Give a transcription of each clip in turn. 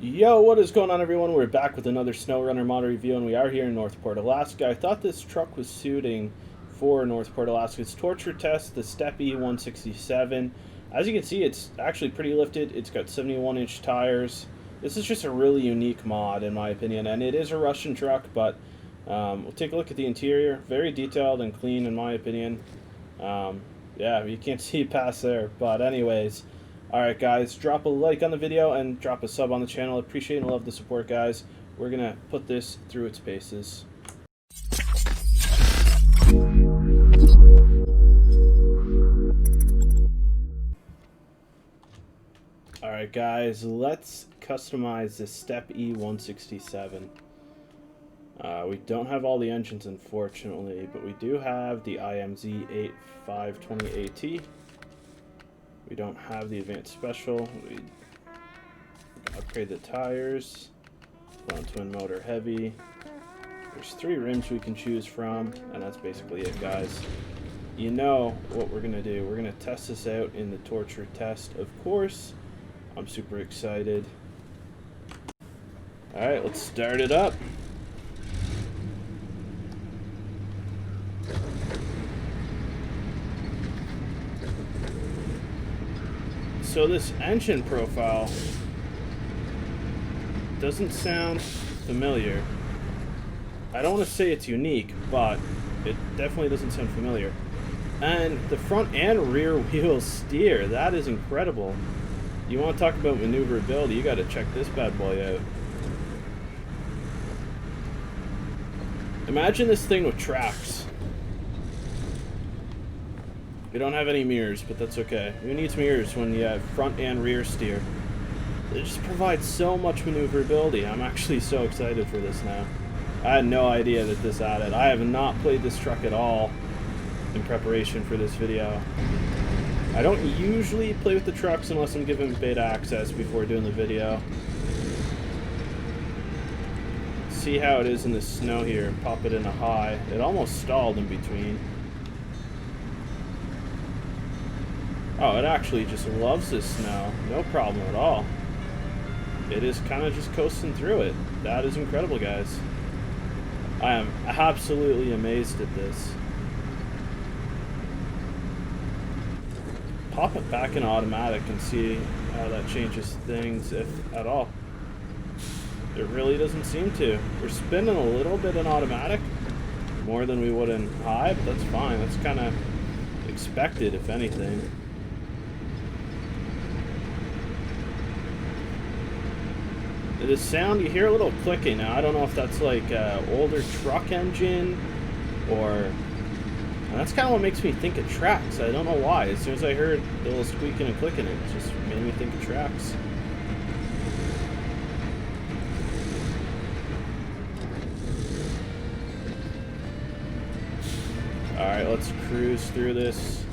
Yo, what is going on, everyone? We're back with another SnowRunner mod review, and we are here in Northport, Alaska. I thought this truck was suiting for Northport, Alaska's torture test, the Step E-167. As you can see, it's actually pretty lifted. It's got 71-inch tires. This is just a really unique mod, in my opinion, and it is a Russian truck, but we'll take a look at the interior. Very detailed and clean, in my opinion. Yeah, you can't see past there, but anyways... Alright guys, drop a like on the video and drop a sub on the channel. Appreciate and love the support, guys. We're gonna put this through its paces. Alright guys, let's customize this Step E-167. We don't have all the engines, unfortunately, but we do have the IMZ 8520AT. We don't have the advanced special. We upgrade the tires. Go on twin motor heavy. There's 3 rims we can choose from, and that's basically it, guys. You know what we're gonna do. We're gonna test this out in the torture test, of course. I'm super excited. Alright, let's start it up. So this engine profile doesn't sound familiar. I don't want to say it's unique, but it definitely doesn't sound familiar. And the front and rear wheel steer, that is incredible. You want to talk about maneuverability, you got to check this bad boy out. Imagine this thing with tracks. We don't have any mirrors, but that's okay. Who needs mirrors when you have front and rear steer? It just provides so much maneuverability. I'm actually so excited for this now. I had no idea that this added. I have not played this truck at all in preparation for this video. I don't usually play with the trucks unless I'm given beta access before doing the video. See how it is in the snow here. Pop it in a high. It almost stalled in between. Oh, it actually just loves this snow. No problem at all. It is kind of just coasting through it. That is incredible, guys. I am absolutely amazed at this. Pop it back in automatic and see how that changes things, if at all. It really doesn't seem to. We're spinning a little bit in automatic, more than we would in high, but that's fine. That's kind of expected, if anything. The sound, you hear a little clicking. Now, I don't know if that's like an older truck engine or... And that's kind of what makes me think of tracks. I don't know why. As soon as I heard the little squeaking and clicking, it just made me think of tracks. Alright, let's cruise through this.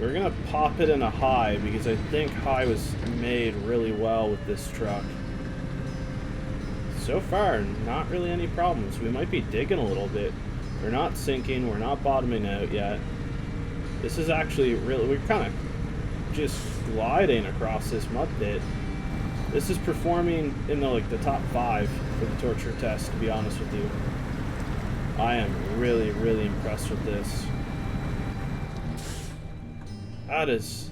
We're going to pop it in a high because I think high was made really well with this truck. So far, not really any problems. We might be digging a little bit. We're not sinking. We're not bottoming out yet. This is actually really... We're kind of just gliding across this mud pit. This is performing in the top 5 for the torture test, to be honest with you. I am really, really impressed with this. That is...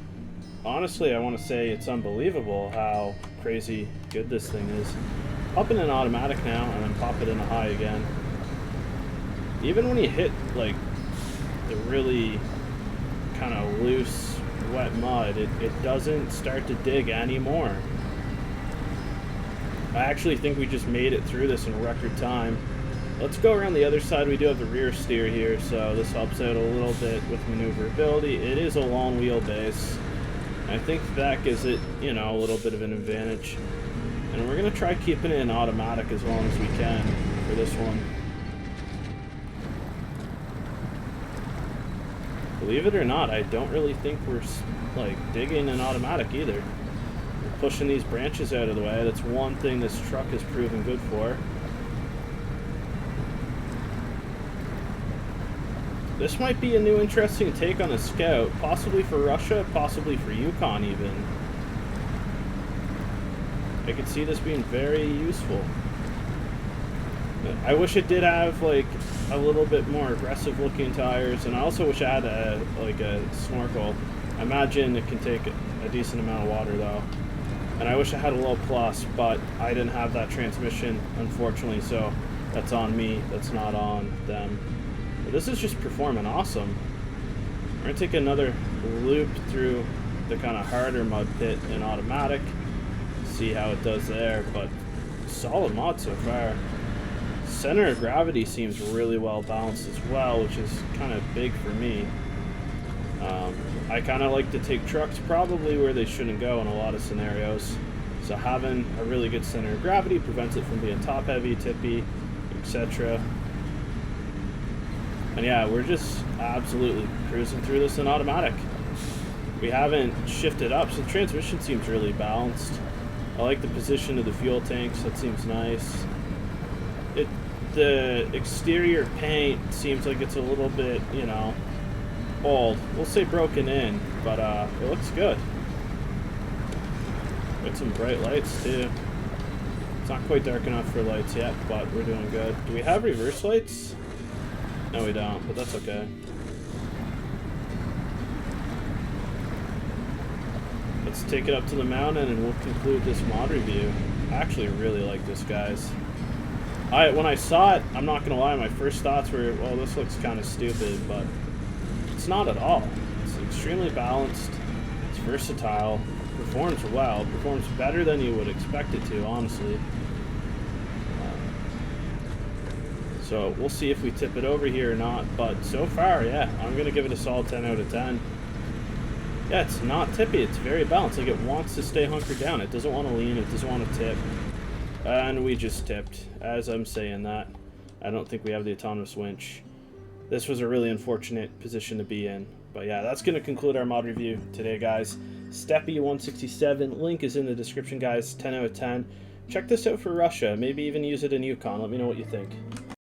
Honestly, I want to say it's unbelievable how crazy good this thing is. Pop it in automatic now, and then pop it in a high again. Even when you hit, like, the really kind of loose, wet mud, it doesn't start to dig anymore. I actually think we just made it through this in record time. Let's go around the other side. We do have the rear steer here, so this helps out a little bit with maneuverability. It is a long wheelbase. I think that gives it, you know, a little bit of an advantage. And we're going to try keeping it in automatic as long as we can for this one. Believe it or not, I don't really think we're, like, digging in automatic either. We're pushing these branches out of the way. That's one thing this truck has proven good for. This might be a new interesting take on a Scout, possibly for Russia, possibly for Yukon even. I could see this being very useful. I wish it did have like a little bit more aggressive looking tires, and I also wish I had a snorkel. I imagine it can take a decent amount of water though. And I wish I had a low plus, but I didn't have that transmission, unfortunately, so that's on me, that's not on them. But this is just performing awesome. We're gonna take another loop through the kind of harder mud pit in automatic, see how it does there, but solid mod so far. Center of gravity seems really well balanced as well, which is kind of big for me. I kind of like to take trucks probably where they shouldn't go in a lot of scenarios. So having a really good center of gravity prevents it from being top heavy, tippy, etc. And yeah, we're just absolutely cruising through this in automatic. We haven't shifted up, so the transmission seems really balanced. I like the position of the fuel tanks, that seems nice. The exterior paint seems like it's a little bit, you know, old. We'll say broken in, but it looks good. Got some bright lights too. It's not quite dark enough for lights yet, but we're doing good. Do we have reverse lights? No, we don't, but that's okay. Let's take it up to the mountain and we'll conclude this mod review. I actually really like this, guys. When I saw it, I'm not gonna lie, my first thoughts were, well, this looks kind of stupid, but it's not at all. It's extremely balanced, it's versatile, performs well, performs better than you would expect it to, honestly. So we'll see if we tip it over here or not, but so far, yeah, I'm gonna give it a solid 10 out of 10. Yeah, it's not tippy, it's very balanced. Like, it wants to stay hunkered down, it doesn't want to lean, it doesn't want to tip. And we just tipped. As I'm saying that, I don't think we have the autonomous winch. This was a really unfortunate position to be in. But yeah, that's going to conclude our mod review today, guys. Step E-167, link is in the description, guys. 10 out of 10. Check this out for Russia. Maybe even use it in Yukon. Let me know what you think.